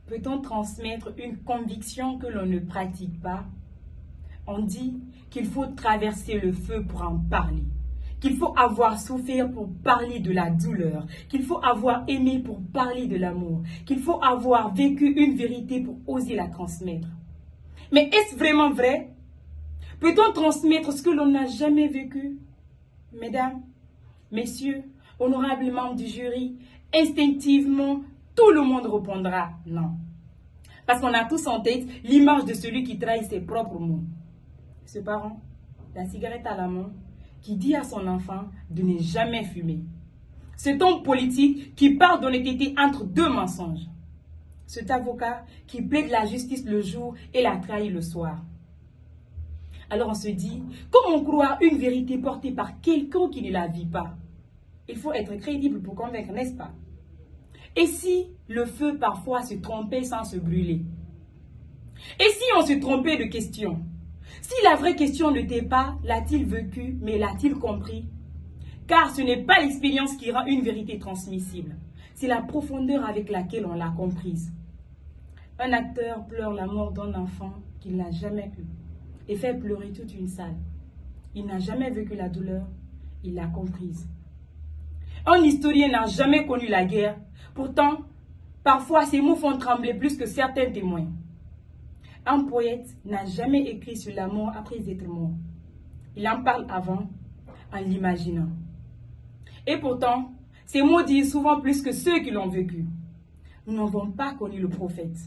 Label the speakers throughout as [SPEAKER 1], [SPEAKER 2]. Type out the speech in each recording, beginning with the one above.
[SPEAKER 1] Peut-on transmettre une conviction que l'on ne pratique pas? On dit qu'il faut traverser le feu pour en parler, qu'il faut avoir souffert pour parler de la douleur, qu'il faut avoir aimé pour parler de l'amour, qu'il faut avoir vécu une vérité pour oser la transmettre. Mais est-ce vraiment vrai? Peut-on transmettre ce que l'on n'a jamais vécu? Mesdames, messieurs, honorables membres du jury, instinctivement, tout le monde répondra non. Parce qu'on a tous en tête l'image de celui qui trahit ses propres mots. Ce parent, la cigarette à la main, qui dit à son enfant de ne jamais fumer. Cet homme politique qui parle d'honnêteté entre deux mensonges. Cet avocat qui plaide la justice le jour et la trahit le soir. Alors on se dit, comment croire une vérité portée par quelqu'un qui ne la vit pas? Il faut être crédible pour convaincre, n'est-ce pas? Et si le feu parfois se trompait sans se brûler? Et si on se trompait de question? Si la vraie question n'était pas l'a-t-il vécu, mais l'a-t-il compris? Car ce n'est pas l'expérience qui rend une vérité transmissible, c'est la profondeur avec laquelle on l'a comprise. Un acteur pleure la mort d'un enfant qu'il n'a jamais eu et fait pleurer toute une salle. Il n'a jamais vécu la douleur, il l'a comprise. Un historien n'a jamais connu la guerre, pourtant, parfois ses mots font trembler plus que certains témoins. Un poète n'a jamais écrit sur la mort après être mort. Il en parle avant, en l'imaginant. Et pourtant, ces mots disent souvent plus que ceux qui l'ont vécu. Nous n'avons pas connu le prophète.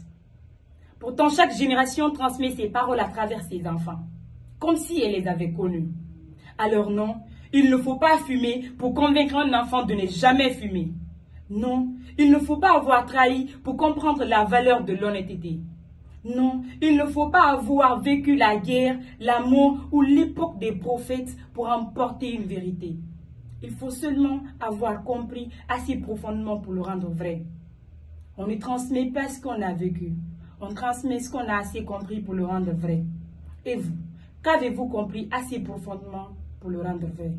[SPEAKER 1] Pourtant, chaque génération transmet ses paroles à travers ses enfants, comme si elle les avait connus. Alors non, il ne faut pas fumer pour convaincre un enfant de ne jamais fumer. Non, il ne faut pas avoir trahi pour comprendre la valeur de l'honnêteté. Non, il ne faut pas avoir vécu la guerre, l'amour ou l'époque des prophètes pour emporter une vérité. Il faut seulement avoir compris assez profondément pour le rendre vrai. On ne transmet pas ce qu'on a vécu. On transmet ce qu'on a assez compris pour le rendre vrai. Et vous, qu'avez-vous compris assez profondément pour le rendre vrai?